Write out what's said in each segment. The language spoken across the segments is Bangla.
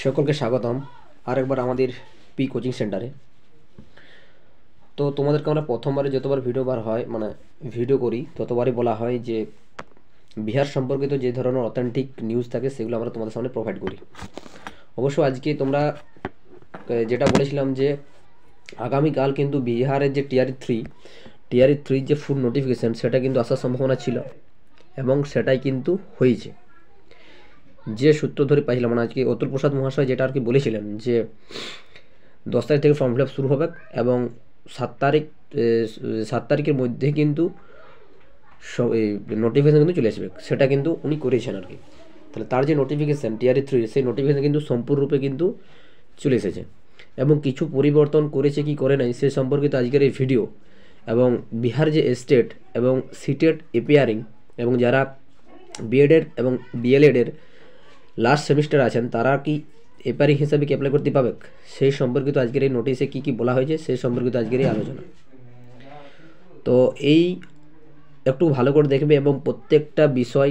সকলকে স্বাগতম আরেকবার আমাদের পি কোচিং সেন্টারে। তো তোমাদেরকে আমরা প্রথমবারে যতবার ভিডিও বার হয় ভিডিও করি ততবারই বলা হয় যে বিহার সম্পর্কিত যে ধরনের অথেন্টিক নিউজ থাকে সেগুলো আমরা তোমাদের সামনে প্রোভাইড করি। অবশ্য আজকে তোমরা যেটা বলেছিলাম যে আগামীকাল কিন্তু বিহারের যে টিআরই থ্রি যে ফুল নোটিফিকেশান সেটা কিন্তু আসার সম্ভাবনা ছিল এবং সেটাই কিন্তু হয়েছে। যে সূত্র ধরে পাইছিলাম আজকে অতুল প্রসাদ মহাশয় যেটা আর কি বলেছিলেন যে 10 তারিখ থেকে ফর্ম ফিল আপ শুরু হবে এবং 7 তারিখের মধ্যে কিন্তু নোটিফিকেশান কিন্তু চলে আসবে, সেটা কিন্তু উনি করেছেন আর কি। তাহলে তার যে নোটিফিকেশান টিআরই 3 সেই নোটিফিকেশান কিন্তু সম্পূর্ণরূপে কিন্তু চলে এসেছে এবং কিছু পরিবর্তন করেছে কি করে নাই সে সম্পর্কিত আজকের এই ভিডিও। এবং বিহার যে স্টেট এবং সিটেট এপিয়ারিং এবং যারা বিএডের এবং ডিএলএডের লাস্ট সেমিস্টার আছেন তারা কি এপিয়ারিং হিসাবে কি অ্যাপ্লাই করতে পাবে সেই সম্পর্কিত আজকের এই নোটিশে কী কী বলা হয়েছে সেই সম্পর্কিত আজকের এই আলোচনা। তো এই একটু ভালো করে দেখবে এবং প্রত্যেকটা বিষয়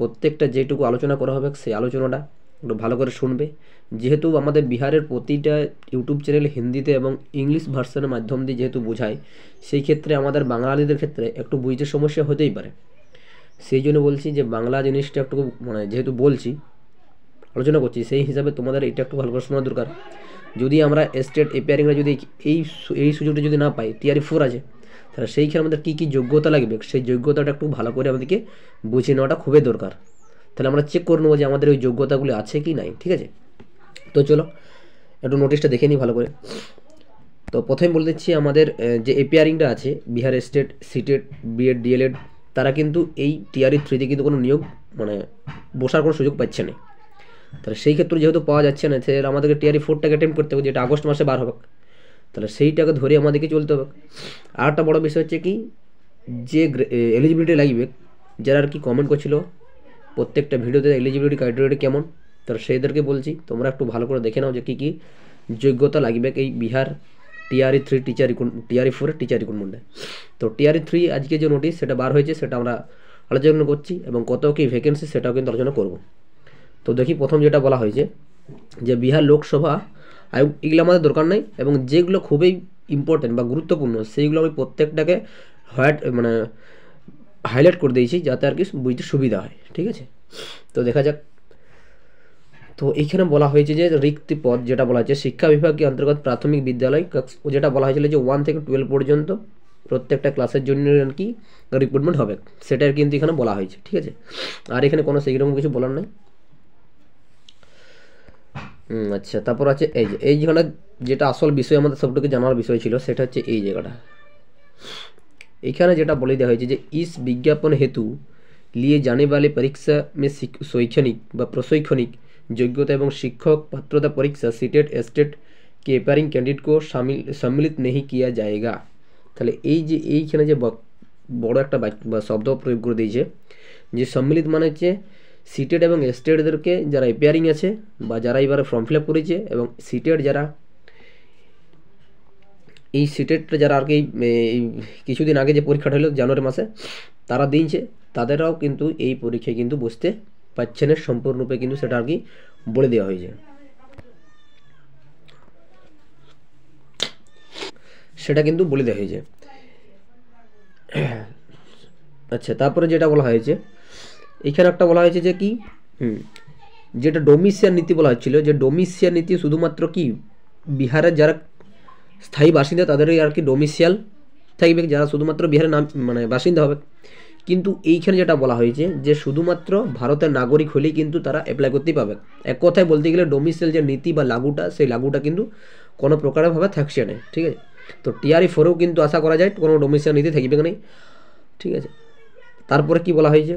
প্রত্যেকটা যেটুকু আলোচনা করা হবে সেই আলোচনাটা একটু ভালো করে শুনবে। যেহেতু আমাদের বিহারের প্রতিটা ইউটিউব চ্যানেল হিন্দিতে এবং ইংলিশ ভার্সনের মাধ্যম দিয়ে যেহেতু বোঝায়, সেই ক্ষেত্রে আমাদের বাঙালিদের ক্ষেত্রে একটু বুঝতে সমস্যা হতেই পারে। সেই জন্য বলছি যে বাংলা জিনিসটা একটু যেহেতু বলছি আলোচনা করছি সেই হিসাবে তোমাদের এটা একটু ভালো করে শোনা দরকার। যদি আমরা স্টেট এপিয়ারিংরা যদি এই সুযোগটা যদি না পাই, টিআরই 4 আছে, তাহলে সেইখানে আমাদের কী কী যোগ্যতা লাগবে সেই যোগ্যতাটা একটু ভালো করে আমাদেরকে বুঝে নেওয়াটা খুবই দরকার। তাহলে আমরা চেক করে নেবো যে আমাদের ওই যোগ্যতাগুলি আছে কি নাই। ঠিক আছে, তো চলো একটু নোটিশটা দেখে নিই ভালো করে। তো প্রথমে বলে দিচ্ছি আমাদের যে এপিয়ারিংটা আছে Bihar state CTET BEd DElEd তারা কিন্তু এই টিআরই 3 কিন্তু কোনো নিয়োগ বসার কোনো সুযোগ পাচ্ছে না। তাহলে সেই ক্ষেত্রে যেহেতু পাওয়া যাচ্ছে না তাহলে আমাদেরকে টিআরই 4টাকে অ্যাটেম্প করতে হবে, যেটা আগস্ট মাসে বার হবে। তাহলে সেইটাকে ধরে আমাদেরকে চলতে হবে। আর একটা বড়ো বিষয় হচ্ছে কি যে এলিজিবিলিটি লাগবে, যারা আর কি কমেন্ট করছিল প্রত্যেকটা ভিডিওতে এলিজিবিলিটি ক্রাইটেরিয়া কেমন, তাহলে সেইদেরকে বলছি তোমরা একটু ভালো করে দেখে নাও যে কী কী যোগ্যতা লাগবে এই বিহার টিআরই 3 টিআরই 4 টিচার রিক্রুটমেন্টে। তো টিআরই 3 আজকে যে নোটিশ সেটা বার হয়েছে সেটা আমরা আলোচনা করছি এবং কত কী ভ্যাকেন্সি সেটাও কিন্তু আলোচনা করব। তো দেখি প্রথম যেটা বলা হয়েছে যে বিহার লোকসভা আয়োগ, এগুলো আমাদের দরকার নেই এবং যেগুলো খুবই ইম্পর্টেন্ট বা গুরুত্বপূর্ণ সেইগুলো আমি প্রত্যেকটাকে হাইলাইট করে দিয়েছি যাতে আর কি বুঝতে সুবিধা হয়। ঠিক আছে, তো দেখা যাক। তো এইখানে বলা হয়েছে যে রিক্ত পদ যেটা বলা হয়েছে শিক্ষা বিভাগের অন্তর্গত প্রাথমিক বিদ্যালয়, যেটা বলা হয়েছিল যে 1 থেকে 12 পর্যন্ত প্রত্যেকটা ক্লাসের জন্য আর কি রিক্রুটমেন্ট হবে, সেটার কিন্তু এখানে বলা হয়েছে। ঠিক আছে, আর এখানে কোনো সেইরকম কিছু বলার নেই। আচ্ছা, তারপর আছে এই জায়গাটা যেটা আসল বিষয় আমাদের সবটাকে জানার বিষয় ছিল সেটা হচ্ছে এই জায়গাটা। এখানে যেটা বলে দেওয়া হয়েছে যে ইস বিজ্ঞাপন हेतु लिए जाने वाले परीक्षा में शैक्षणिक व प्रशैक्षणिक योग्यता एवं शिक्षक पात्रता परीक्षा सीटेट स्टेट के एपियरिंग कैंडिडेट को सम्मिलित नहीं किया जाएगा। তাহলে এই যে এইখানে যে বড় একটা শব্দ প্রয়োগ করে দিয়েছে যে সম্মিলিত মানে হচ্ছে সিটেট এবং স্টেটদেরকে যারা এপিয়ারিং আছে বা যারা এবারে ফর্ম ফিল আপ করেছে এবং সিটেট যারা এই সিটেটটা যারা আর কি কিছুদিন আগে যে পরীক্ষাটা হলো জানুয়ারি মাসে তারা দিয়েছে, তাদেরও কিন্তু এই পরীক্ষায় কিন্তু বসতে পারছে না সম্পূর্ণরূপে, কিন্তু সেটা আর কি বলে দেওয়া হয়েছে, সেটা কিন্তু বলে দেওয়া হয়েছে। আচ্ছা, তারপরে যেটা বলা হয়েছে এখানে একটা বলা হয়েছে যে কি যেটা ডোমিসিয়াল নীতি বলা হচ্ছিল, যে ডোমিসিয়াল নীতি শুধুমাত্র কি বিহারের যারা স্থায়ী বাসিন্দা তাদেরই আর কি ডোমিসিয়াল থাকবে, যারা শুধুমাত্র বিহারের নাম বাসিন্দা হবে। কিন্তু এইখানে যেটা বলা হয়েছে যে শুধুমাত্র ভারতের নাগরিক হলেই কিন্তু তারা অ্যাপ্লাই করতেই পাবে। এক কথায় বলতে গেলে ডোমিসিয়াল যে নীতি বা লাগুটা সেই লাগুটা কিন্তু কোনো প্রকারভাবে থাকছে না। ঠিক আছে, তো টিআরই 4-এও কিন্তু আশা করা যায় কোনো ডোমিসিয়াল নীতি থাকবে না। ঠিক আছে, তারপরে কি বলা হয়েছে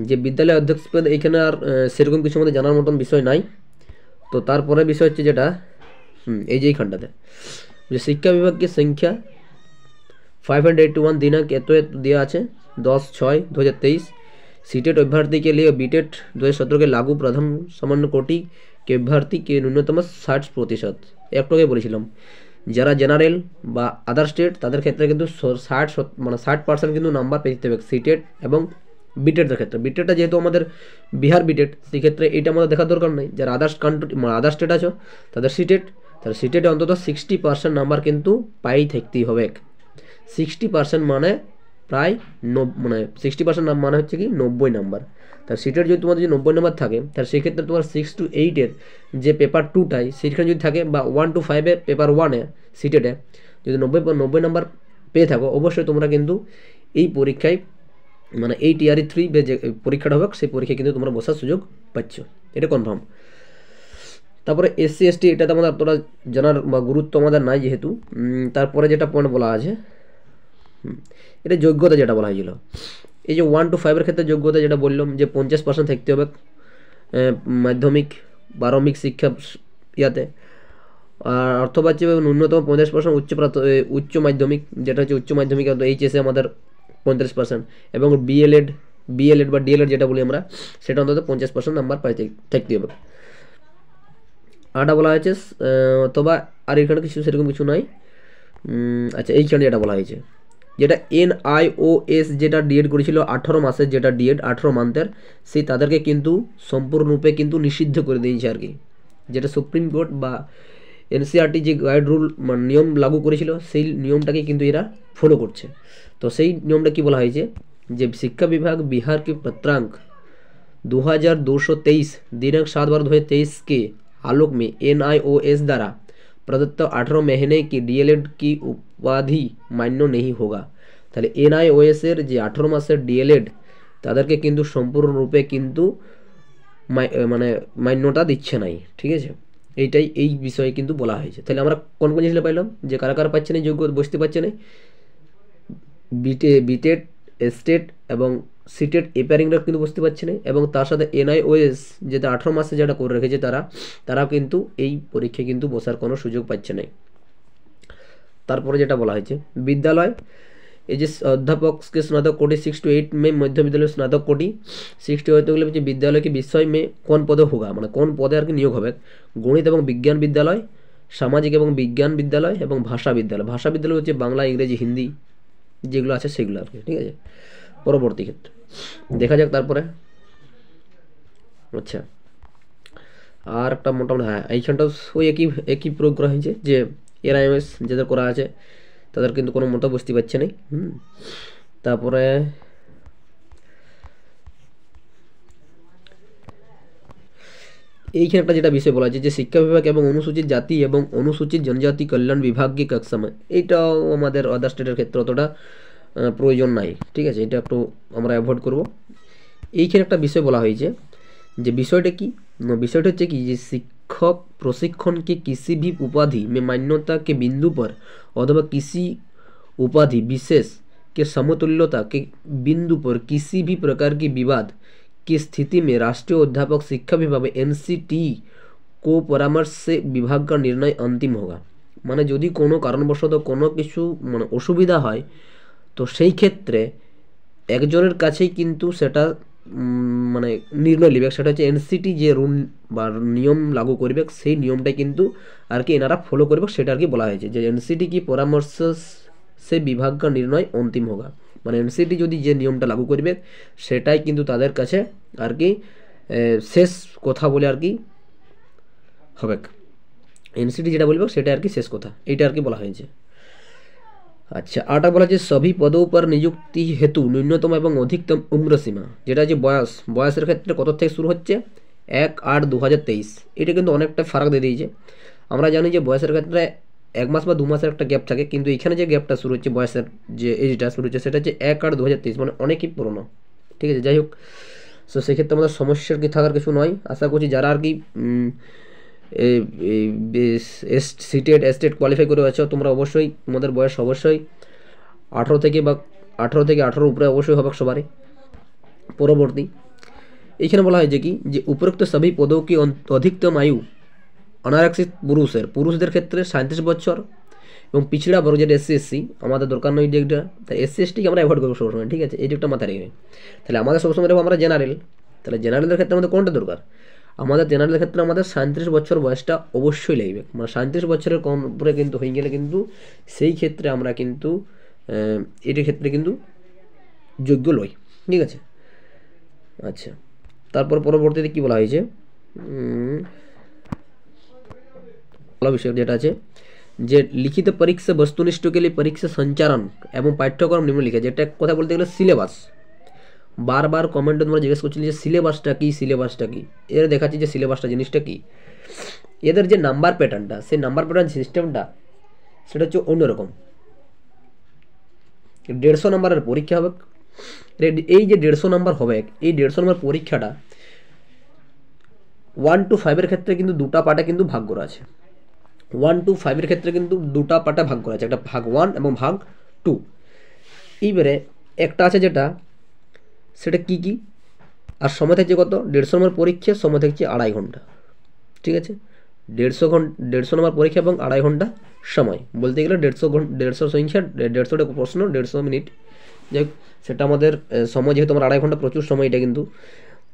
যে বিদ্যালয় অধ্যক্ষ পদ, এইখানে আর সেরকম কিছু আমাদের জানার মতন বিষয় নাই। তো তারপরে বিষয় হচ্ছে যেটা এই যে এইখানটাতে যে শিক্ষা বিভাগের সংখ্যা 581 दिनांक एत दिया है 10/6/2023। सीटेट अभ्यर्थी के लिए बीटेट 2017 के लागू प्रथम सामान्य कोटि के अभ्यर्थी के न्यूनतम 60%। একটু আগে বলেছিলাম যারা জেনারেল বা আদার স্টেট তাদের ক্ষেত্রে কিন্তু 60% কিন্তু নাম্বার পেতে হবে সিটেট এবং বিটেডের ক্ষেত্রে। বিটেডটা যেহেতু আমাদের বিহার বিটেড, সেক্ষেত্রে এটা আমাদের দেখার দরকার নেই। যারা আদার্স কান্ট্রি আদার স্টেট আছো তাদের সিটেড, তাহলে সিটেডে অন্তত 60% নাম্বার কিন্তু পাই থাকতেই হবে। 60% মানে প্রায় মানে 60% মানে হচ্ছে কি 90 নাম্বার। তার সিটের যদি তোমাদের যদি 90 নাম্বার থাকে, তাহলে সেক্ষেত্রে তোমার 6 to 8 যে পেপার 2টাই সেখানে যদি থাকে, বা 1 to 5 পেপার 1 সিটেডে যদি 90 নাম্বার পেয়ে থাকো, অবশ্যই তোমরা কিন্তু এই পরীক্ষায় মানে এই টিআরই 3 যে পরীক্ষাটা হবে সেই পরীক্ষায় কিন্তু তোমরা বসার সুযোগ পাচ্ছ, এটা কনফার্ম। তারপরে SC ST এটাতে আমাদের অতটা জানার বা গুরুত্ব আমাদের নাই যেহেতু। তারপরে যেটা পয়েন্ট বলা আছে, এটা যোগ্যতা যেটা বলা হয়েছিল, এই যে 1 to 5 ক্ষেত্রে যোগ্যতা যেটা বললাম যে 50% থাকতে হবে মাধ্যমিক প্রারম্ভিক শিক্ষা ইয়াতে, আর অর্থবাচ্য ন্যূনতম 50% উচ্চ মাধ্যমিক, যেটা হচ্ছে উচ্চ মাধ্যমিক HSC আমাদের 35%, এবং বিএলএড বা ডিএলএড যেটা বলি আমরা, সেটা অন্তত 50% নাম্বার পাই থাকতে হবে। আরটা বলা হয়েছে অথবা আর এখানে কিছু সেরকম কিছু নাই। আচ্ছা, এইখানে যেটা বলা হয়েছে, যেটা NIOS যেটা ডিএড করেছিল 18 মাসের, যেটা ডিএড 18 মান্থের, সেই তাদেরকে কিন্তু সম্পূর্ণরূপে কিন্তু নিষিদ্ধ করে দিয়েছে আর কি। যেটা সুপ্রিম কোর্ট বা NCERT যে গাইড রুল নিয়ম লাগু করেছিল, সেই নিয়মটাকে কিন্তু এরা ফলো করছে। তো সেই নিয়মটা কি বলা হয়েছে, যে শিক্ষা বিভাগ बिहार के पत्रांक 2223 दिनांक 7/12/2023 के आलोक में NIOS द्वारा प्रदत्त 18 महीने की DLED की उपाधि मान्य नहीं होगा। তাহলে NIOS এর যে 18 মাসের DLED তাদেরকে কিন্তু সম্পূর্ণরূপে কিন্তু মানে মান্যতা দিচ্ছে নাই, ঠিক আছে। এইটাই এই বিষয়ে কিন্তু বলা হয়েছে। তাহলে আমরা কোন কোন জিনিসটা পাইলাম, যে কারা কারা পাচ্ছে না যোগ্য বসতে পারছে না, বিটেড স্টেট এবং সিটেড এপারিংরা কিন্তু বসতে পারছে না, এবং তার সাথে NIOS যেটা 18 মাসে যেটা করে রেখেছে তারাও কিন্তু এই পরীক্ষায় কিন্তু বসার কোনো সুযোগ পাচ্ছে না। তারপরে যেটা বলা হয়েছে, বিদ্যালয় এই যে अध्यापक के स्नातक कोटि 6 to 8 में मध्य विद्यालय स्नातक कोटि 6 to 8 হলে বিদ্যালয় কি বিষয় মে কোন পদে হোগা, মানে কোন পদে আর কি নিয়োগ হবে, গণিত এবং বিজ্ঞান বিদ্যালয়, সামাজিক এবং বিজ্ঞান বিদ্যালয়, এবং ভাষা বিদ্যালয়। ভাষা বিদ্যালয় হচ্ছে বাংলা, ইংরেজি, হিন্দি যেগুলো আছে সেগুলো আর কি, ঠিক আছে। পরবর্তী ক্ষেত্রে দেখা যাক তারপরে। আচ্ছা, আর একটা মোটামুটি হ্যাঁ, এইখানটাও ওই একই প্রয়োগ করা হয়েছে, যে NIOS যাদের করা আছে তাদের কিন্তু কোনো মতো বুঝতে পারছে না। তারপরে এইখানে একটা যেটা বিষয় বলা আছে, যে শিক্ষা বিভাগ এবং অনুসূচিত জাতি এবং অনুসূচিত জনজাতি কল্যাণ বিভাগকে কক্ষায়, এইটাও আমাদের আদার স্টেটের ক্ষেত্রে অতটা প্রয়োজন নাই, ঠিক আছে, এটা একটু আমরা অ্যাভয়েড করব। এইখানে একটা বিষয় বলা হয়েছে, যে বিষয়টা কি, বিষয়টা হচ্ছে কি, যে शिक्षक प्रशिक्षण के किसी भी उपाधि में मान्यता के बिंदु पर अथवा किसी उपाधि विशेष के समतुल्यता के बिंदु पर किसी भी प्रकार की विवाद की स्थिति में राष्ट्रीय अध्यापक शिक्षा विभाग NCT को परामर्श से विभाग का निर्णय अंतिम होगा। মানে যদি কোনো কারণবশত কোনো কিছু মানে অসুবিধা হয়, তো সেই ক্ষেত্রে একজনের কাছেই কিন্তু সেটা মানে নির্ণয় নেবে, সেটা হচ্ছে NCT যে রুল বা নিয়ম লাগু করবে, সেই নিয়মটাই কিন্তু আর কি এনারা ফলো করবে, সেটা আর কি বলা হয়েছে, যে NCT কি পরামর্শ সে বিভাগ কা নির্ণয় অন্তিম হোগা। মানে NCT যদি যে নিয়মটা লাগু করবে সেটাই কিন্তু তাদের কাছে আর কি শেষ কথা বলে আর কি হবে। NCT যেটা বলবে সেটা আর কি শেষ কথা, এইটা আর কি বলা হয়েছে। আচ্ছা, আটা বলা যে সবই পদও পর নিযুক্তি হেতু ন্যূনতম এবং অধিকতম উম্র সীমা, যেটা যে বয়সের ক্ষেত্রে কত থেকে শুরু হচ্ছে 1/8/2023, এটা কিন্তু অনেকটা ফারাক দিয়ে দিয়েছে। আমরা জানি যে বয়সের ক্ষেত্রে 1 মাস বা 2 মাসের একটা গ্যাপ থাকে, কিন্তু এখানে যে গ্যাপটা শুরু হচ্ছে বয়সের যে এজটা শুরু হচ্ছে সেটা হচ্ছে 1/8/2023, মানে অনেকই পুরোনো, ঠিক আছে। যাই হোক, তো সেক্ষেত্রে আমাদের সমস্যার কি থাকার কিছু নয়। আশা করছি যারা আর কি সিটেড স্টেট কোয়ালিফাই করে আছো, তোমরা অবশ্যই তোমাদের বয়স অবশ্যই 18 থেকে 18 উপরে অবশ্যই হবে সবারই। পরবর্তী এইখানে বলা হয় যে কি, যে উপরোক্ত সবই পদও কি অধিকতম আয়ু অনারক্ষিত পুরুষদের ক্ষেত্রে 37 বছর, এবং পিছড়া বর্গ যেটা SC SC আমাদের দরকার নয়, যেটা তাই SC ST কে আমরা অ্যাভয়েড করবো সবসময়, ঠিক আছে, এই দিকটা মাথায় রেখে। তাহলে আমাদের সবসময় দেখবো আমরা জেনারেল, তাহলে জেনারেলের ক্ষেত্রে আমাদের কোনটা দরকার, আমাদের জেনারেলের ক্ষেত্রে আমাদের 37 বছর বয়সটা অবশ্যই লাগবে, মানে 37 বছরের কম উপরে কিন্তু হয়ে গেলে কিন্তু সেই ক্ষেত্রে আমরা কিন্তু এটার ক্ষেত্রে কিন্তু যোগ্য লই, ঠিক আছে। আচ্ছা, তারপর পরবর্তীতে কি বলা হয়েছে, বিষয় যেটা আছে যে লিখিত পরীক্ষা বস্তুনিষ্ঠ के लिए परीक्षा संचालन এবং পাঠ্যক্রম নিম্নলিখিত, যেটা কথা বলতে গেলে সিলেবাস। বারবার কমেন্টে তোমরা জিজ্ঞেস করছিলে যে সিলেবাসটা কি, সিলেবাসটা কি। এর দেখাচ্ছি যে সিলেবাসটা জিনিসটা কি। এদের যে নাম্বার প্যাটার্নটা, সেই নাম্বার প্যাটার্ন সিস্টেমটা সেটা হচ্ছে অন্যরকম। 150 নম্বরের পরীক্ষা হবে। এই যে 150 নম্বর হবে, এই 150 নম্বর পরীক্ষাটা 1 to 5 এর ক্ষেত্রে কিন্তু দুটা পার্টে কিন্তু ভাগ করা আছে। 1 to 5 এর ক্ষেত্রে কিন্তু দুটা পার্টে ভাগ করা আছে, একটা ভাগ 1 এবং ভাগ 2। এইবারে একটা আছে যেটা সেটা কি কি, আর সময় থাকছে কত, 150 নম্বর পরীক্ষা, সময় থাকছে 2.5 ঘন্টা। ঠিক আছে, 150 নম্বর পরীক্ষা এবং 2.5 ঘন্টা সময়। বলতে গেলে 150 সংখ্যা, 150টা প্রশ্ন, 150 মিনিট। যাই হোক, সেটা আমাদের সময় যেহেতু আমার 2.5 ঘন্টা, প্রচুর সময় এটা কিন্তু।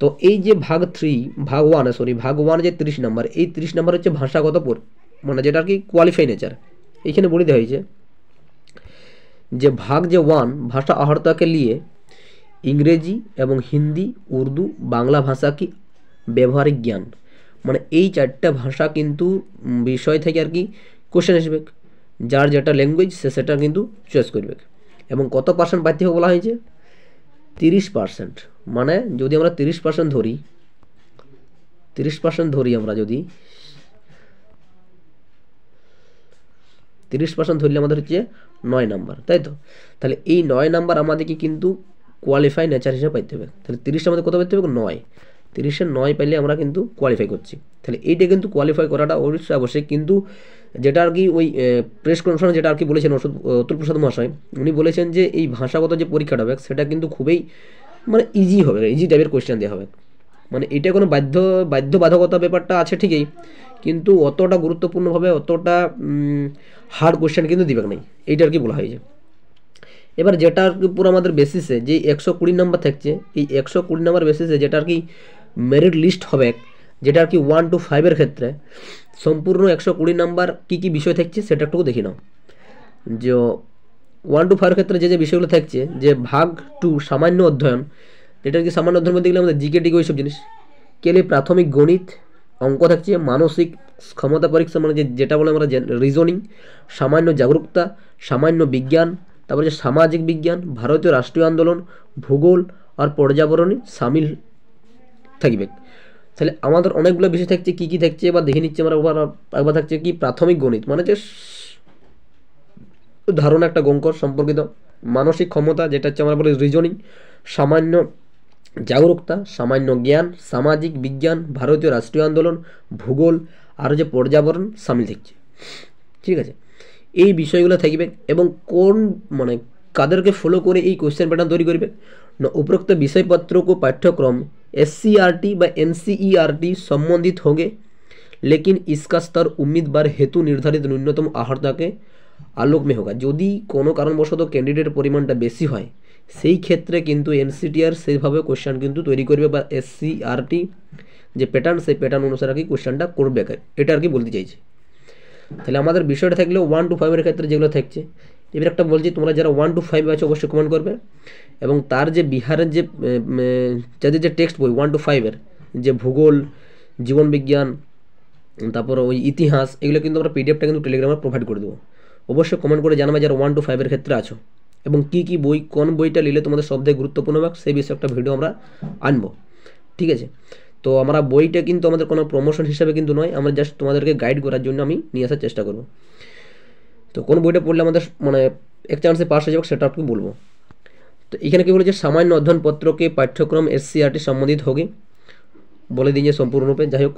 তো এই যে ভাগ 1 যে 30 নম্বর, এই 30 নম্বর হচ্ছে ভাষাগত মানে যেটা আর কি কোয়ালিফাই নেচার। এইখানে বলে দেওয়া হয়েছে যে ভাগ যে 1 ভাষা आहर्ता নিয়ে ইংরেজি এবং হিন্দি, উর্দু, বাংলা ভাষা কি ব্যবহারিক জ্ঞান, মানে এই 4টা ভাষা কিন্তু বিষয় থেকে আর কি কোশ্চেন আসবে। যার যেটা ল্যাঙ্গুয়েজ সে সেটা কিন্তু চয়েস করবে। এবং কত পার্সেন্ট বাড়তে হবে বলা হয়েছে, 30%। মানে যদি আমরা 30% ধরি, 30% ধরি আমরা, যদি 30% ধরলে আমাদের হচ্ছে 9 নাম্বার, তাই তো। তাহলে এই 9 নাম্বার আমাদেরকে কিন্তু কোয়ালিফাই নেচার হিসেবে পাইতে হবে। তাহলে 30 আমাদের কত পাইতে হবে, 9। 30-এর 9 পাইলে আমরা কিন্তু কোয়ালিফাই করছি। তাহলে এইটা কিন্তু কোয়ালিফাই করাটা অবশ্যই আবশ্যক। কিন্তু যেটা আর কি ওই প্রেস কনফারেন্স যেটা আর কি বলেছেন অতুল প্রসাদ মহাশয়, উনি বলেছেন যে এই ভাষাগত যে পরীক্ষাটা হবে সেটা কিন্তু খুবই মানে ইজি হবে, ইজি টাইপের কোয়েশ্চেন দেওয়া হবে। মানে এটা কোনো বাধ্যবাধকতা ব্যাপারটা আছে ঠিকই, কিন্তু অতটা গুরুত্বপূর্ণভাবে অতটা হার্ড কোয়েশ্চেন কিন্তু দিবে না, এইটা আর কি বলা হয়েছে। এবার যেটার উপর আমাদের বেসিসে যে 120 নম্বর থাকছে, এই 120 নম্বর বেসিসে যেটা আর কি মেরিট লিস্ট হবে, যেটা আর কি 1 to 5 এর ক্ষেত্রে সম্পূর্ণ 120 নম্বর কী কী বিষয় থাকছে সেটা একটু দেখি নাও। যে 1 to 5 এর ক্ষেত্রে যে বিষয়গুলো থাকছে, যে ভাগ 2 সামান্য অধ্যয়ন, যেটা কি সামান্য অধ্যয়ন বলতে গেলে আমাদের জিকে টিকে ওইসব জিনিস কেলে, প্রাথমিক গণিত, অঙ্ক থাকছে, মানসিক ক্ষমতা পরীক্ষা মানে যেটা বলে আমরা রিজনিং, সামান্য জাগরুকতা, সামান্য বিজ্ঞান, তারপরে যে সামাজিক বিজ্ঞান, ভারতীয় রাষ্ট্রীয় আন্দোলন, ভূগোল আর পর্যাবরণী সামিল থাকবে। তাহলে আমাদের অনেকগুলো বিষয় থাকছে, কী কী থাকছে এবার দেখে নিচ্ছি আমরা। একবার থাকছে কি প্রাথমিক গণিত, মানে যে ধারণা একটা অঙ্ক সম্পর্কিত, মানসিক ক্ষমতা যেটা হচ্ছে আমরা বলি রিজনিং, সামান্য জাগরুকতা, সামান্য জ্ঞান, সামাজিক বিজ্ঞান, ভারতীয় রাষ্ট্রীয় আন্দোলন, ভূগোল আর যে পর্যাবরণ সামিল থাকছে। ঠিক আছে, এই বিষয়গুলো থাকবে। এবং কোন মানে কাদেরকে ফলো করে এই কোশ্চেন প্যাটার্ন তৈরি করবে না, उपरोक्त विषयपत्रों को पाठ्यक्रम SCERT বা NCERT संबंधित होंगे, लेकिन इसका स्तर उम्मीदवार हेतु निर्धारित न्यूनतम आहर्ता के आलोक में होगा। যদি কোনো কারণবশত ক্যান্ডিডেটের পরিমাণটা বেশি হয় সেই ক্ষেত্রে কিন্তু NCTR সেইভাবে কোশ্চেন কিন্তু তৈরি করবে, বা SCERT যে প্যাটার্ন সেই প্যাটার্ন অনুসারে আর কি কোশ্চেনটা করবে, এটা আর কি বলতে চাইছে। তাহলে আমাদের বিষয়টা থাকলে 1 to 5 এর ক্ষেত্রে যেগুলো থাকছে। এবার একটা বলছি, তোমরা যারা 1 to 5 আছে অবশ্যই কমেন্ট করবে। এবং তার যে বিহারের যে যাদের যে টেক্সট বই 1 to 5 এর যে ভূগোল, জীবন বিজ্ঞান, তারপর ওই ইতিহাস, এগুলো কিন্তু আমরা পিডিএফটা কিন্তু টেলিগ্রামে প্রোভাইড করে দেবো। অবশ্যই কমেন্ট করে জানাবে যারা 1 to 5 এর ক্ষেত্রে আছো, এবং কী কী বই, কোন বইটা নিলে তোমাদের সবথেকে গুরুত্বপূর্ণ হবে সেই বিষয়ে একটা ভিডিও আমরা আনবো। ঠিক আছে, তো আমরা বইটা কিন্তু আমাদের কোনো প্রমোশন হিসাবে কিন্তু নয়, আমরা জাস্ট তোমাদেরকে গাইড করার জন্য আমি নিয়ে আসার চেষ্টা করব। তো কোন বইটা পড়লে আমাদের মানে এক চান্সে পাস হয়ে যাবে সেটা আপনি বলবো। তো এখানে কি বলেছে, সামান্য অধ্যয়নপত্রকে পাঠ্যক্রম SCERT সম্বন্ধিত হবে বলে দিয়েছে সম্পূর্ণরূপে। যাই হোক,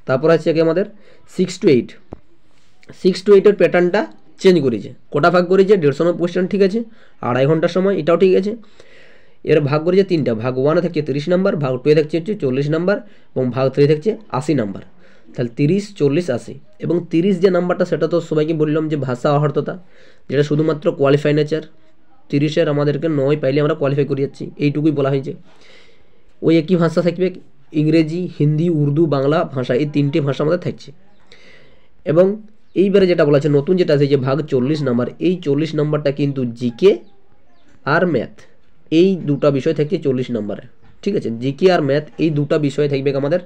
তারপর আছে কি আমাদের 6 to 8। 6 to 8 এর প্যাটার্নটা চেঞ্জ করেছে, কোটা ভাগ করেছে, 150 নম্বর কোয়েশ্চেন ঠিক আছে, 2.5 ঘন্টার সময়, এটাও ঠিক আছে। এর ভাগ করেছে 3টা, ভাগ 1 থাকছে 30 নম্বর, ভাগ 2 থাকছে 40 নম্বর, এবং ভাগ 3 থাকছে 80 নম্বর। তাহলে 30, 40, 80। এবং 30 যে নাম্বারটা সেটা তো সবাইকে বললাম যে ভাষা অহর্ততা, যেটা শুধুমাত্র কোয়ালিফাই নেচার। 30-এর আমাদেরকে 9 পাইলে আমরা কোয়ালিফাই করে যাচ্ছি, এইটুকুই বলা হয়েছে। ওই একই ভাষা থাকবে, ইংরেজি, হিন্দি, উর্দু, বাংলা ভাষা, এই 3টে ভাষা আমাদের থাকছে। এবং এইবারে যেটা বলা আছে নতুন যেটা আছে যে ভাগ 40 নম্বর, এই 40 নম্বরটা কিন্তু জিকে আর ম্যাথ, এই দুটো বিষয় থাকছে 40 নম্বরে। ঠিক আছে, জিকে আর ম্যাথ এই দুটা বিষয় থাকবে আমাদের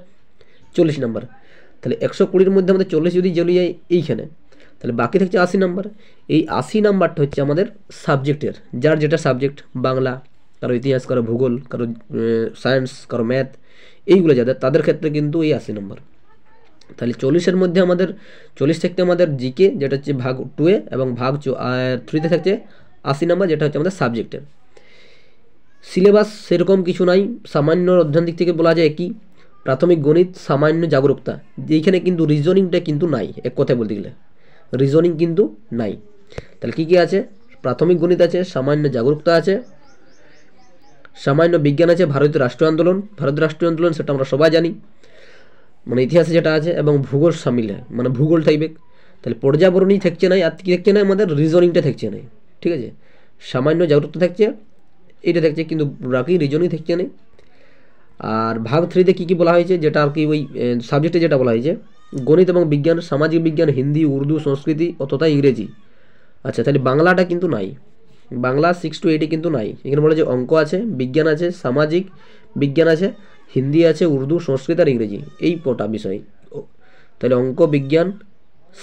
40 নাম্বার। তাহলে 120-র মধ্যে আমাদের 40 যদি চলে যায় এইখানে, তাহলে বাকি থাকছে 80 নাম্বার। এই 80 নাম্বারটা হচ্ছে আমাদের সাবজেক্টের, যার যেটা সাবজেক্ট, বাংলা, কারো ইতিহাস, কারো ভূগোল, কারো সায়েন্স, কারো ম্যাথ, এইগুলো যাদের, তাদের ক্ষেত্রে কিন্তু এই 80 নাম্বার। তাহলে 40-এর মধ্যে আমাদের 40 থাকতে আমাদের জিকে, যেটা হচ্ছে ভাগ 2-এ, এবং ভাগ 3-তে থাকছে 80 নাম্বার, যেটা হচ্ছে আমাদের সাবজেক্টের। সিলেবাস সেরকম কিছু নাই, সামান্য অধ্যয়ন দিক থেকে বলা যায় কি, প্রাথমিক গণিত, সামান্য জাগরুকতা, যেইখানে কিন্তু রিজনিংটা কিন্তু নাই, এক কথায় বলতে গেলে রিজনিং কিন্তু নাই। তাহলে কী কী আছে, প্রাথমিক গণিত আছে, সামান্য জাগরুকতা আছে, সামান্য বিজ্ঞান আছে, ভারতীয় রাষ্ট্রীয় আন্দোলন, ভারতীয় রাষ্ট্রীয় আন্দোলন সেটা আমরা সবাই জানি, মানে ইতিহাসে যেটা আছে, এবং ভূগোল সামিল, মানে ভূগোল থাকবে। তাহলে পর্যাবরণী থাকছে নাই, আর কি থাকছে না, আমাদের রিজনিংটা থাকছে নাই, ঠিক আছে, সামান্য জাগরুকতা থাকছে, এইটা থাকছে, কিন্তু বাকি রিজনিং থাকছে না। আর ভাগ 3-তে কী কী বলা হয়েছে, যেটা আর কি ওই সাবজেক্টে যেটা বলা হয়েছে, গণিত এবং বিজ্ঞান, সামাজিক বিজ্ঞান, হিন্দি, উর্দু, সংস্কৃতি তথা ইংরেজি। আচ্ছা, তাহলে বাংলাটা কিন্তু নাই, বাংলা 6 to 8 কিন্তু নাই। এখানে বলা যে অঙ্ক আছে, বিজ্ঞান আছে, সামাজিক বিজ্ঞান আছে, হিন্দি আছে, উর্দু, সংস্কৃত আর ইংরেজি, এই কটা বিষয়। তাহলে অঙ্ক, বিজ্ঞান,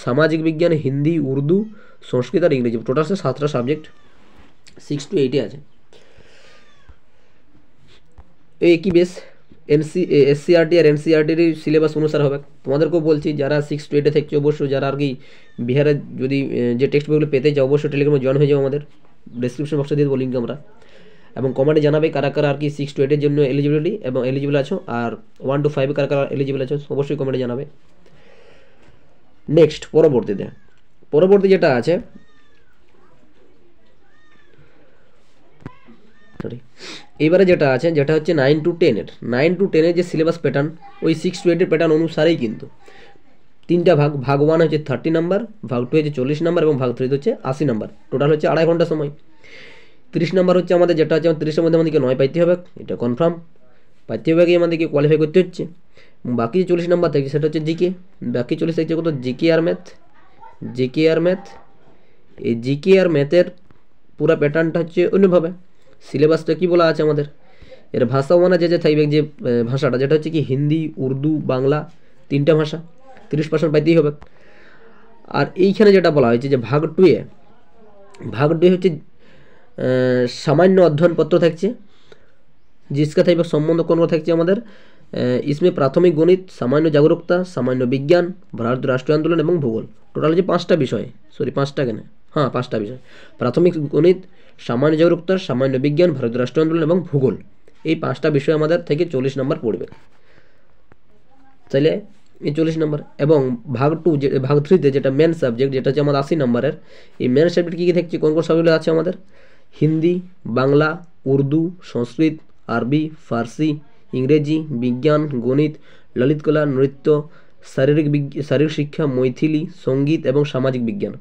সামাজিক বিজ্ঞান, হিন্দি, উর্দু, সংস্কৃত আর ইংরেজি, টোটাল 7টা সাবজেক্ট 6 to 8-এ আছে। এই কি বেশ এসসিআরটি আর এনসিআরটির সিলেবাস অনুসারে হবে। তোমাদেরকেও বলছি, যারা 6 to 8-এ থাকছে, অবশ্যই যারা আর কি বিহারে যদি যে টেক্সট বইগুলো পেতে চাও, অবশ্যই টেলিগ্রামে জয়েন হয়ে যাও, আমাদের ডিসক্রিপশন বক্সে দিয়ে দেবো লিঙ্ক আমরা, এবং কমেন্টে জানাবে কারা কারা আর কি 6 to 8-এর জন্য এলিজিবিলিটি এবং এলিজিবল আছো, আর 1 to 5-এ কারা কারা এলিজিবল আছো, অবশ্যই কমেন্টে জানাবে। নেক্সট পরবর্তী যেটা আছে, এবারে যেটা আছে, যেটা হচ্ছে 9 to 10-এর যে সিলেবাস প্যাটার্ন, ওই 6 to 8-এর প্যাটার্ন অনুসারেই কিন্তু 3টা ভাগ 1 হচ্ছে 30 নাম্বার, ভাগ 2 হচ্ছে 40 নাম্বার, এবং ভাগ 3 হচ্ছে 80 নাম্বার, টোটাল হচ্ছে 2.5 ঘন্টা সময়। 30 নাম্বার হচ্ছে আমাদের, যেটা হচ্ছে 30-এর মধ্যে আমাদেরকে 9 পাইতে হবে, এটা কনফার্ম পাইতে হবে, আমাদেরকে কোয়ালিফাই করতে হচ্ছে। বাকি যে 40 নাম্বার থাকে সেটা হচ্ছে জিকে, বাকি 40 থাকছে কত, জিকে আর ম্যাথ। এই জিকে আর ম্যাথের পুরো প্যাটার্নটা হচ্ছে অন্যভাবে। সিলেবাসটা কি বলা আছে আমাদের, এর ভাষা মানে যে থাকবে, যে ভাষাটা, যেটা হচ্ছে কি হিন্দি, উর্দু, বাংলা, 3টা ভাষা, 30% পাইতেই হবে। আর এইখানে যেটা বলা হয়েছে যে ভাগ 2-এ হচ্ছে সামান্য অধ্যয়নপত্র থাকছে, जिसका থাকবে সম্বন্ধ কোণ থাকছে আমাদের, इसमें প্রাথমিক গণিত, সামান্য জাগরুকতা, সামান্য বিজ্ঞান, ভারতীয় রাষ্ট্রীয় আন্দোলন এবং ভূগোল, টোটাল হচ্ছে 5টা বিষয়, 5টা কেন, হ্যাঁ 5টা বিষয়, প্রাথমিক গণিত, সামান্য জাগরুকতা, সামান্য বিজ্ঞান, ভারতীয় রাষ্ট্রীয় আন্দোলন এবং ভূগোল, এই 5টা বিষয় আমাদের থেকে 40 নাম্বার পড়বে। তাহলে এই 40 নাম্বার, এবং ভাগ 3-তে যেটা মেন সাবজেক্ট, যেটা হচ্ছে আমাদের 80 নাম্বারের, এই মেন সাবজেক্ট কী কী থাকছে, কোন সাবজেক্ট আছে আমাদের, হিন্দি, বাংলা, উর্দু, সংস্কৃত, আরবি, ফার্সি, ইংরেজি, বিজ্ঞান, গণিত, ললিত কলা, নৃত্য, শারীরিক শিক্ষা, মৈথিলি, সঙ্গীত এবং সামাজিক বিজ্ঞান।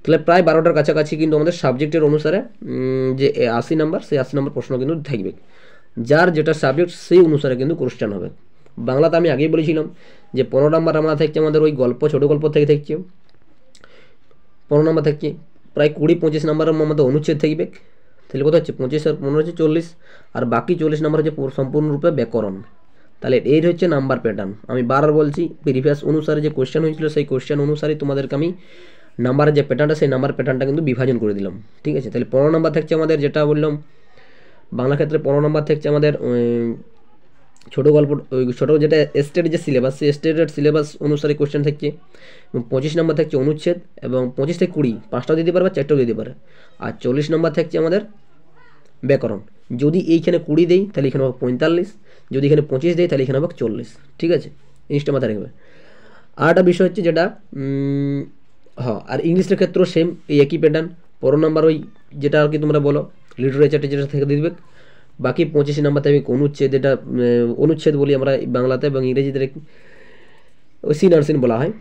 তাহলে প্রায় 12টার কাছাকাছি কিন্তু আমাদের সাবজেক্টের অনুসারে যে 80 নাম্বার, সেই 80 নাম্বার প্রশ্ন কিন্তু থাকবে, যার যেটা সাবজেক্ট সেই অনুসারে কিন্তু কোশ্চেন হবে। বাংলাতে আমি আগেই বলেছিলাম যে 15 নাম্বার আমরা থাকছে আমাদের ওই গল্প, ছোটো গল্প থেকে থাকছে 15 নাম্বার থাকছে, প্রায় 20-25 নাম্বারের আমাদের অনুচ্ছেদ থাকবে। তাহলে কত হচ্ছে 25 আর 15 হচ্ছে 40, আর বাকি 40 নাম্বার হচ্ছে সম্পূর্ণরূপে ব্যাকরণ। তাহলে এই হচ্ছে নাম্বার প্যাটার্ন। আমি বারবার বলছি, প্রিভিয়াস অনুসারে যে কোশ্চেন হয়েছিল সেই কোশ্চেন অনুসারে তোমাদেরকে আমি নাম্বারের যে প্যাটার্নটা, সেই নাম্বার প্যাটার্নটা কিন্তু বিভাজন করে দিলাম, ঠিক আছে। তাহলে 15 নাম্বার থাকছে আমাদের, যেটা বললাম বাংলা ক্ষেত্রে 15 নাম্বার থাকছে আমাদের ছোটো গল্প, ওই ছোটো যেটা স্টেটের যে সিলেবাস, সেই স্টেটের সিলেবাস অনুসারে কোশ্চেন থাকছে, এবং 25 নাম্বার থাকছে অনুচ্ছেদ, এবং 25 থেকে 20 5টাও দিতে পারে বা 4টাও দিতে পারে, আর 40 নাম্বার থাকছে আমাদের ব্যাকরণ। যদি এইখানে 20 দেই তাহলে এখানে হবে 45, যদি এখানে 25 দেই তাহলে এখানে হবে 40, ঠিক আছে, জিনিসটা মাথায় রাখবে। আর একটা বিষয় হচ্ছে যেটা হ্যাঁ, আর ইংলিশের ক্ষেত্রেও সেম এই একই প্যাটার্ন, 15 নাম্বার ওই যেটা আর কি তোমরা বলো লিটারেচারটা যেটা থেকে দিয়ে দেবে, বাকি 25 নাম্বার থাকবে অনুচ্ছেদ, যেটা অনুচ্ছেদ বলি আমরা বাংলাতে, এবং ইংরেজিতে ওই সিন বলা হয়,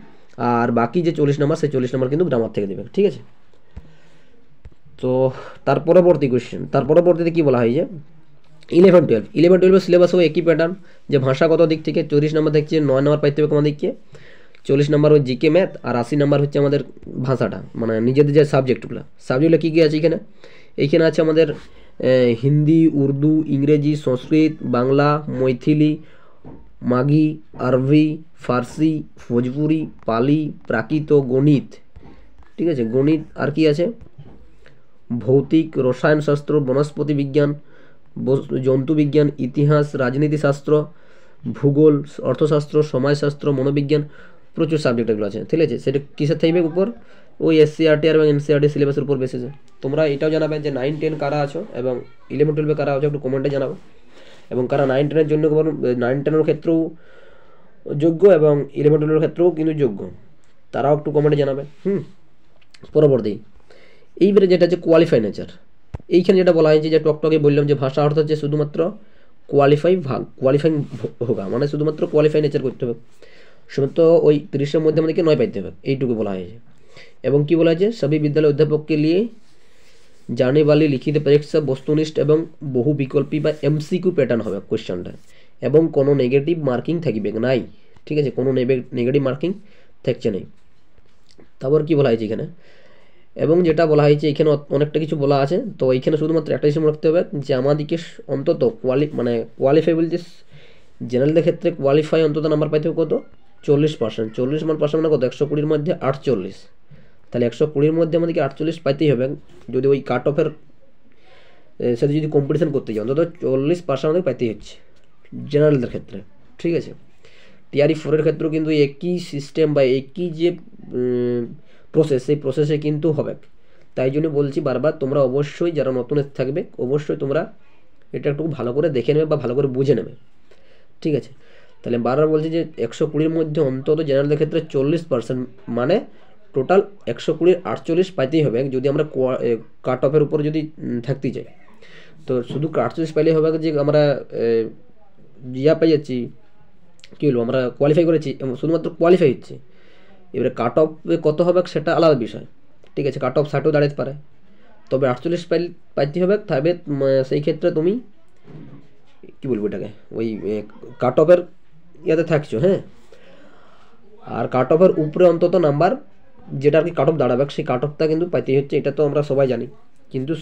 আর বাকি যে 40 নাম্বার, সেই 40 নাম্বার কিন্তু গ্রামার থেকে দেবে, ঠিক আছে। তো তার পরবর্তীতে কী বলা হয় যে 11-12 সিলেবাসও একই প্যাটার্ন, যে ভাষাগত দিক থেকে 40 নাম্বার দেখছে, 9 নাম্বার পাইতে হবে আমাদেরকে, 40 নাম্বার ওই জিকে ম্যাথ, আর 80 নাম্বার হচ্ছে আমাদের ভাষাটা, মানে নিজেদের যে সাবজেক্টগুলো কী কী আছে এইখানে আছে আমাদের হিন্দি, উর্দু, ইংরেজি, সংস্কৃত, বাংলা, মৈথিলি, মাগি, আরবি, ফার্সি, ভোজপুরি, পালি, প্রাকৃত, গণিত। ঠিক আছে, গণিত আর কি আছে, ভৌতিক, রসায়নশাস্ত্র, বনস্পতি বিজ্ঞান, জন্তু বিজ্ঞান, ইতিহাস, রাজনীতিশাস্ত্র, ভূগোল, অর্থশাস্ত্র, সমাজশাস্ত্র, মনোবিজ্ঞান, প্রচুর সাবজেক্ট এগুলো আছে। ঠিক আছে, সেটা কিসের থাকবে উপর, ওই এসসিআরটি আর এবং এনসিআরটি সিলেবাসের উপর বেসিসে। তোমরা এটাও জানাবে যে 9-10 কারা আছো এবং 11-12 কারা আছো, একটু কমেন্টে জানাবো। এবং কারা 9-10-এর জন্য 9-10-এর ক্ষেত্রেও যোগ্য এবং 11-12-এর ক্ষেত্রেও কিন্তু যোগ্য, তারাও একটু কমেন্টে জানাবে। পরবর্তী এইবারে যেটা হচ্ছে কোয়ালিফাই নেচার। এইখানে যেটা বলা হয়েছে যে টকটকে বললাম যে ভাষা অর্থ হচ্ছে শুধুমাত্র কোয়ালিফাইং হোগা, মানে শুধুমাত্র কোয়ালিফাই নেচার করতে হবে, শুধুমাত্র ওই 30-এর মধ্যে আমাদেরকে 9 পাইতে হবে, এইটুকু বলা হয়েছে। এবং কি বলা হয়েছে, সবই বিদ্যালয় অধ্যাপককে নিয়ে जाने वाली लिखित परीक्षा वस्तुनिष्ठ এবং বহু বিকল্পী বা এমসিকিউ প্যাটার্ন হবে কোশ্চেনটা, এবং কোনো নেগেটিভ মার্কিং থাকবে নাই। ঠিক আছে, কোনো নেগেটিভ মার্কিং থাকছে নাই। তারপর কি বলা হয়েছে এখানে, এবং যেটা বলা হয়েছে এখানে অনেকটা কিছু বলা আছে, তো এইখানে শুধুমাত্র একটা কিছু মনে রাখতে হবে যে আমাদেরকে অন্তত কোয়ালিফাই বলতে জেনারেলদের ক্ষেত্রে কোয়ালিফাই অন্তত নাম্বার পাইতে হবে কত, 40%। 40 পার্সেন্ট মানে কত, 120-র মধ্যে 48। তাহলে 120-র মধ্যে আমাদেরকে 48 পাইতেই হবে যদি ওই কাট অফের সাথে যদি কম্পিটিশন করতে যাই, অন্তত 40% আমাদের পাইতেই হচ্ছে জেনারেলদের ক্ষেত্রে। ঠিক আছে, টিআরই 4-এর ক্ষেত্রেও কিন্তু একই সিস্টেম বা একই যে প্রসেস, সেই প্রসেসে কিন্তু হবে। তাই জন্য বলছি বারবার, তোমরা অবশ্যই যারা নতুন থাকবে অবশ্যই তোমরা এটা একটু ভালো করে দেখে নেবে বা ভালো করে বুঝে নেবে। ঠিক আছে, তাহলে বারবার বলছি যে 120-র মধ্যে অন্তত জেনারেলদের ক্ষেত্রে 40%, মানে টোটাল 120 48 পাইতেই হবে যদি আমরা কাট অফের উপর যদি থাকতে চাই। তো শুধু 48 পাইলেই হবে যে আমরা ইয়া পাই যাচ্ছি, কী বলবো, আমরা কোয়ালিফাই করেছি, শুধুমাত্র কোয়ালিফাই হচ্ছে। এবারে কাট অফ কত হবে সেটা আলাদা বিষয়। ঠিক আছে, কাট অফ 60ও দাঁড়াতে পারে, তবে 48 পাইতে হবে। তবে সেই ক্ষেত্রে তুমি কী বলবো এটাকে, ওই কাট অফের ইয়াতে থাকছো। হ্যাঁ, আর কাট অফের উপরে অন্তত নাম্বার যেটা আর কি কাট অফ দাঁড়াবে, সেই কাট অফটা কিন্তু পাইতেই হচ্ছে, এটা তো আমরা সবাই জানি। কিন্তু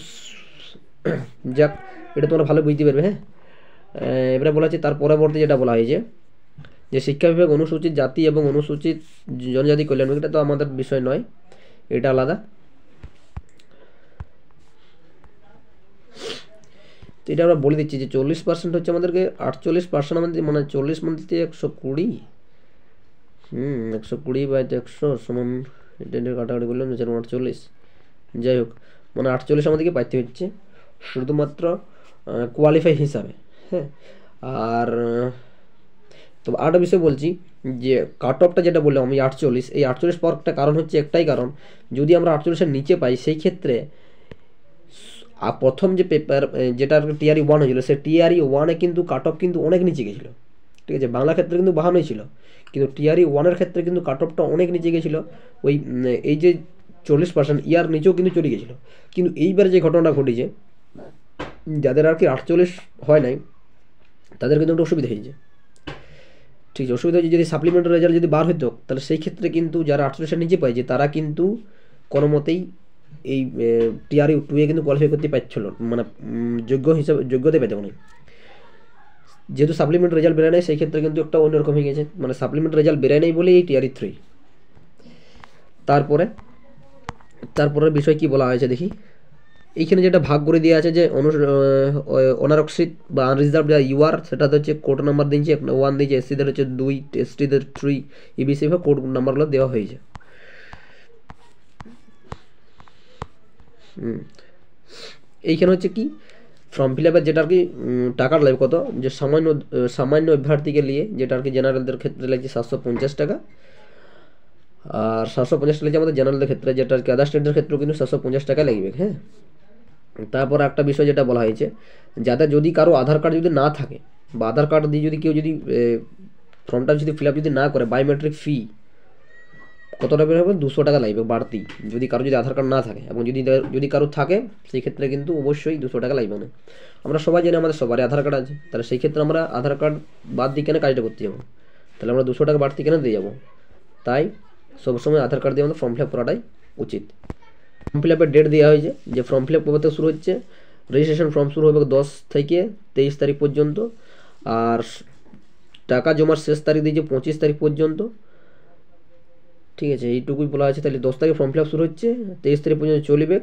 যাক, এটা তোমরা ভালো বুঝতে পারবে। হ্যাঁ, এবারে বলা হচ্ছে তার পরবর্তী যেটা বলা হয়েছে যে শিক্ষা বিভাগ অনুসূচিত জাতি এবং অনুসূচিত জনজাতি কল্যাণ, এটা তো আমাদের বিষয় নয়, এটা আলাদা। তো এটা আমরা বলে দিচ্ছি যে 40% হচ্ছে আমাদেরকে, 48% আমাদের মানে 40 মধ্যে 120, 120/100 সমান, এটা কাটাকাটি করলাম 48। যাই হোক, মানে 48 আমাদেরকে পাইতে হচ্ছে শুধুমাত্র কোয়ালিফাই হিসাবে। হ্যাঁ, আর তো আরেকটা বিষয় বলছি যে কাট অফটা যেটা বললাম আমি 48, এই 48 পাওয়ার একটা কারণ হচ্ছে, একটাই কারণ, যদি আমরা 48-এর নিচে পাই সেই ক্ষেত্রে প্রথম যে পেপার যেটা টিআরই 1 হয়েছিল, সে টিআরই 1-এ কিন্তু কাট অফ কিন্তু অনেক নিচে গেছিলো। ঠিক আছে, বাংলা ক্ষেত্রে কিন্তু 52 ছিল, কিন্তু টিআরই 1-এর ক্ষেত্রে কিন্তু কাট অফটা অনেক নিচে গেছিলো, ওই এই যে 40% ইয়ার নিচেও কিন্তু চলে গেছিলো। কিন্তু এইবারে যে ঘটনাটা ঘটেছে, যাদের আর কি 48 হয় নাই তাদের কিন্তু একটা অসুবিধা হয়েছে। ঠিক আছে, অসুবিধা হচ্ছে যদি সাপ্লিমেন্টারি রেজাল্ট যদি বার হতো, তাহলে সেই ক্ষেত্রে কিন্তু যারা 48-এর নিচে পাইছে তারা কিন্তু কোনো মতেই এই টিআরই 2-এ কিন্তু কোয়ালিফাই করতে পারছিল, মানে যোগ্যতা পেতে না। যেহেতু সাপ্লিমেন্টারি রেজাল্ট বেরোয় নাই, সেই ক্ষেত্রে কিন্তু একটা অন্যরকম হয়ে গেছে, মানে সাপ্লিমেন্টারি রেজাল্ট বেরোয় নাই বলেই এই টিআরই 3। তারপরের বিষয় কি বলা হয়েছে দেখি, এইখানে যেটা ভাগ করে দেওয়া আছে যে অনারক্ষিত বা আনরিজার্ভ যা ইউআর, সেটা হচ্ছে কোড নাম্বার দিয়েছে 1 দিয়েছে, এসসিদের হচ্ছে 2, এসটিদের 3, ইবিসি ভাবে কোড নাম্বারগুলো দেওয়া হয়েছে। এইখানে হচ্ছে কি ফর্ম ফিল আপের যেটা আর কি টাকার লাগবে কত, যে সামান্য অভ্যর্থীকে নিয়ে যেটা আর কি জেনারেলদের ক্ষেত্রে লাগছে 750 টাকা, আর 750 টাকা লাগছে আমাদের জেনারেলদের ক্ষেত্রে, যেটা আর কি আদার স্টেটের ক্ষেত্রেও কিন্তু 750 টাকা লাগবে। হ্যাঁ, তারপর একটা বিষয় যেটা বলা হয়েছে, যাদের যদি কারো আধার কার্ড যদি না থাকে বা আধার কার্ড দিয়ে যদি কেউ যদি ফর্মটা যদি ফিল আপ যদি না করে, বায়োমেট্রিক ফি কত টাকা হবে, 200 টাকা লাগবে বাড়তি, যদি কারো যদি আধার কার্ড না থাকে। এবং যদি কারো থাকে সেই ক্ষেত্রে কিন্তু অবশ্যই 200 টাকা লাগবে না। আমরা সবাই জানি আমাদের সবারই আধার কার্ড আছে, তাহলে সেই ক্ষেত্রে আমরা আধার কার্ড বাদ দিয়ে কেন কাজটা করতে যাবো, তাহলে আমরা 200 টাকা বাড়তি কেন দিয়ে যাবো। তাই সবসময় আধার কার্ড দিয়ে আমাদের ফর্ম ফিল আপ করাটাই উচিত। ফর্ম ফিল আপের ডেট দেওয়া হয়েছে, যে ফর্ম ফিল আপ কবে থেকে শুরু হচ্ছে, রেজিস্ট্রেশন ফর্ম শুরু হবে 10 থেকে 23 তারিখ পর্যন্ত, আর টাকা জমার শেষ তারিখ দিয়েছে 25 তারিখ পর্যন্ত। ঠিক আছে, এইটুকুই বলা আছে। তাহলে 10 তারিখ ফর্ম ফিল আপ শুরু হচ্ছে, 23 তারিখ পর্যন্ত চলবে,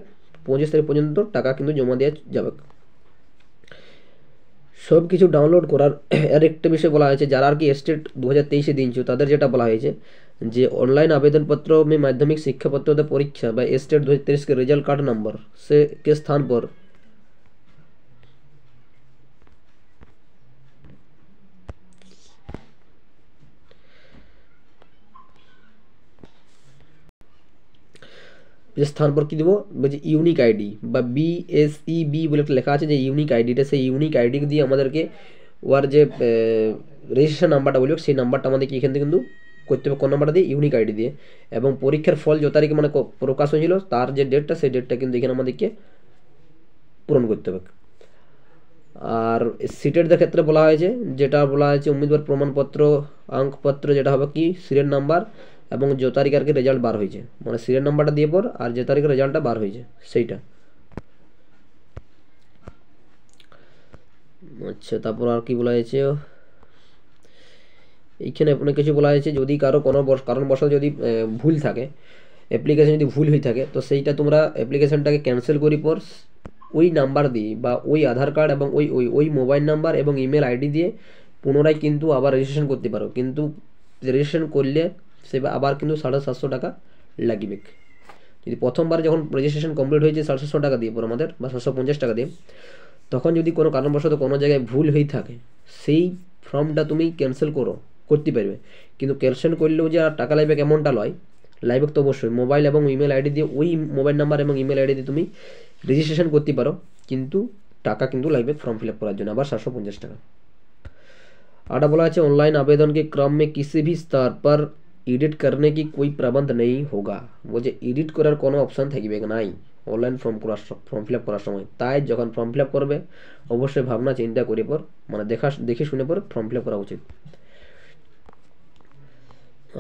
25 তারিখ পর্যন্ত টাকা কিন্তু জমা দেওয়া যাবে। সব কিছু ডাউনলোড করার আর একটা বিষয় বলা হয়েছে, যারা আর কি স্টেট 2023 দিনছো তাদের যেটা বলা হয়েছে যে ऑनलाइन आवेदन पत्रों में माध्यमिक शिक्षा पत्रों परीक्षा व स्टेट 2023 के रिजल्ट कार्ड नंबर से के स्थान पर যে স্থান পর কি দেবো বলছে ইউনিক আইডি বা BSEB বলে একটা লেখা আছে, যে ইউনিক আইডিটা, সেই ইউনিক আইডি দিয়ে আমাদেরকে ওর যে রেজিস্ট্রেশন নাম্বারটা বলবে সেই নাম্বারটা আমাদেরকে এখান থেকে কিন্তু করতে হবে, কোন নাম্বারটা দিয়ে, ইউনিক আইডি দিয়ে। এবং পরীক্ষার ফল যে তারিখে মানে প্রকাশ হয়েছিল তার যে ডেটটা, সেই ডেটটা কিন্তু এখানে আমাদেরকে পূরণ করতে হবে। আর সিটেটদের ক্ষেত্রে বলা হয়েছে, যেটা বলা হয়েছে উম্মিদবার প্রমাণপত্র অঙ্কপত্র, যেটা হবে কি সিরিয়াল নাম্বার এবং যে তারিখ আর কি রেজাল্ট বার হয়েছে, মানে সিরিয়াল নাম্বারটা দিয়ে পর আর যে তারিখে রেজাল্টটা বার হয়েছে সেইটা। আচ্ছা, তারপর আর কি বলা হয়েছে এইখানে অনেক কিছু বলা হয়েছে, যদি কারো কোনো কারণবশত যদি ভুল থাকে, অ্যাপ্লিকেশন যদি ভুল হয়ে থাকে, তো সেইটা তোমরা অ্যাপ্লিকেশনটাকে ক্যান্সেল করি পর ওই নাম্বার দিয়ে বা ওই আধার কার্ড এবং ওই ওই ওই মোবাইল নাম্বার এবং ইমেল আইডি দিয়ে পুনরায় কিন্তু আবার রেজিস্ট্রেশন করতে পারো। কিন্তু রেজিস্ট্রেশন করলে সে আবার কিন্তু 750 টাকা লাগবে। যদি প্রথমবার যখন রেজিস্ট্রেশন কমপ্লিট হয়েছে 750 টাকা দিয়ে পর আমাদের বা 750 টাকা দিয়ে, তখন যদি কোনো কারণবশত কোনো জায়গায় ভুল হয়ে থাকে, সেই ফর্মটা তুমি ক্যান্সেল করতে পারবে। কিন্তু ক্যান্সেল করলেও যে আর টাকা লাগবে এমনটা নয়, লাগবে তো অবশ্যই মোবাইল এবং ইমেল আইডি দিয়ে, ওই মোবাইল নাম্বার এবং ইমেল আইডি দিয়ে তুমি রেজিস্ট্রেশন করতে পারো, কিন্তু টাকা কিন্তু লাগবে फॉर्म फिल अप করার জন্য আবার 750 টাকা। आटा बोला है ऑनलाइन आवेदन के क्रम में किसी भी स्तर पर एडिट करने की कोई प्रबंध नहीं होगा। वो जो एडिट करार कोनो ऑप्शन থাকবে নাই অনলাইন ফর্ম ফিল আপ করার সময়। তাই যখন ফর্ম ফিল আপ করবে অবশ্যই ভাবনা চিন্তা করে পর মানে দেখে শুনে পর ফর্ম ফিল আপ করা উচিত।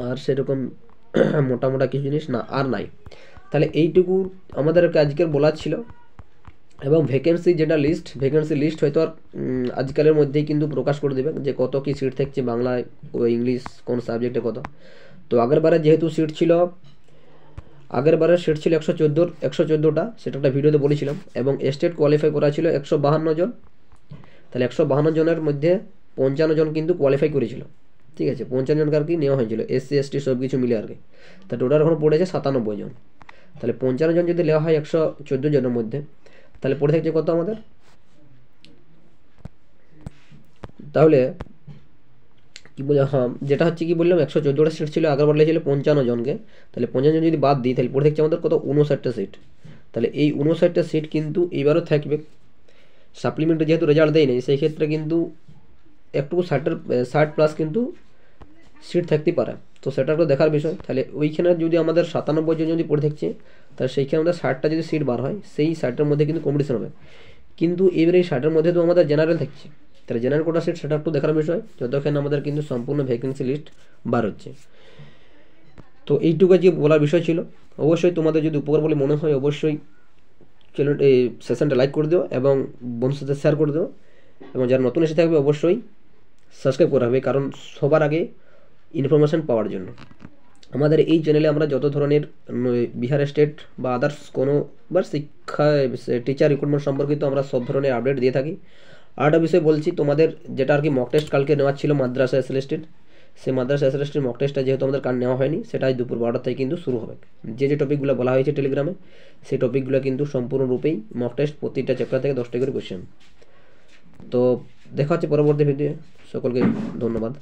আর সেরকম মোটামোটা কিছু জিনিস না আর নাই। তাহলে এইটুকু আমাদেরকে আজকের বলার ছিল। এবং ভ্যাকেন্সি যেটা লিস্ট, ভ্যাকেন্সি লিস্ট হয়তো আর আজকালের মধ্যেই কিন্তু প্রকাশ করে দেবে যে কত কি সিট থাকছে বাংলায় ও ইংলিশ কোন সাবজেক্টে কত। তো আগের বারে যেহেতু সিট ছিল, আগের বারের সিট ছিল 114টা, সেটা একটা ভিডিওতে বলেছিলাম। এবং স্টেট কোয়ালিফাই করা ছিল 152 জন। তাহলে 152 জনের মধ্যে 55 জন কিন্তু কোয়ালিফাই করেছিল। ঠিক আছে, 55 জনকে আর কি নেওয়া হয়েছিল, SC ST সব কিছু মিলে আর কি। তা টোটাল এখন পড়েছে 97 জন। তাহলে 55 জন যদি নেওয়া হয় 114 জনের মধ্যে, তাহলে পড়ে থাকছে কত আমাদের, তাহলে কি বলে, হ্যাঁ যেটা হচ্ছে কি বললাম 114টা সিট ছিল, আগের বার ছিল 55 জনকে। তাহলে 55 জন যদি বাদ দিই তাহলে পড়ে থাকছে আমাদের কত, 59টা সিট। তাহলে এই 59টা সিট কিন্তু এবারও থাকবে। সাপ্লিমেন্টে যেহেতু রেজাল্ট দেয় নাই, সেই ক্ষেত্রে কিন্তু একটু 60+ কিন্তু সিট থাকতে পারে। তো সেটা একটু দেখার বিষয়। তাহলে ওইখানে যদি আমাদের 97 জন যদি পড়ে থাকছে, তাহলে সেইখানে আমাদের 60টা যদি সিট বার হয়, সেই 60টার মধ্যে কিন্তু কম্পিটিশন হবে। কিন্তু এবারে এই 60টার মধ্যে তো আমাদের জেনারেল থাকছে, তাহলে জেনারেল কোটা সিট সেটা একটু দেখার বিষয়, যতক্ষণ আমাদের কিন্তু সম্পূর্ণ ভ্যাকেন্সি লিস্ট বার হচ্ছে। তো এইটুকু যে বলার বিষয় ছিল। অবশ্যই তোমাদের যদি উপকার বলে মনে হয় অবশ্যই চ্যানেল এই সেশনটা লাইক করে দিও এবং বন্ধুর সাথে শেয়ার করে দিও। এবং যারা নতুন এসে থাকবে অবশ্যই সাবস্ক্রাইব করা হবে, কারণ সবার আগে ইনফরমেশান পাওয়ার জন্য। আমাদের এই চ্যানেলে আমরা যত ধরনের বিহার স্টেট বা আদার্স কোনো বা শিক্ষা টিচার রিক্রুটমেন্ট সম্পর্কিত আমরা সব ধরনের আপডেট দিয়ে থাকি। আরেকটা বিষয় বলছি, তোমাদের যেটা আর কি মক টেস্ট কালকে নেওয়ার ছিল মাদ্রাসা SLST, সেই মাদ্রাসা SLST মক টেস্টটা যেহেতু আমাদের কাল নেওয়া হয়নি, সেটা আজ দুপুর 12টা থেকে কিন্তু শুরু হবে। যে টপিকগুলো বলা হয়েছে টেলিগ্রামে, সেই টপিকগুলো কিন্তু সম্পূর্ণরূপেই মক টেস্ট, প্রতিটা চ্যাপ্টার থেকে 10টা করে কোয়েশ্চেন। তো দেখা হচ্ছে পরবর্তী ভিডিও। সকলকে ধন্যবাদ।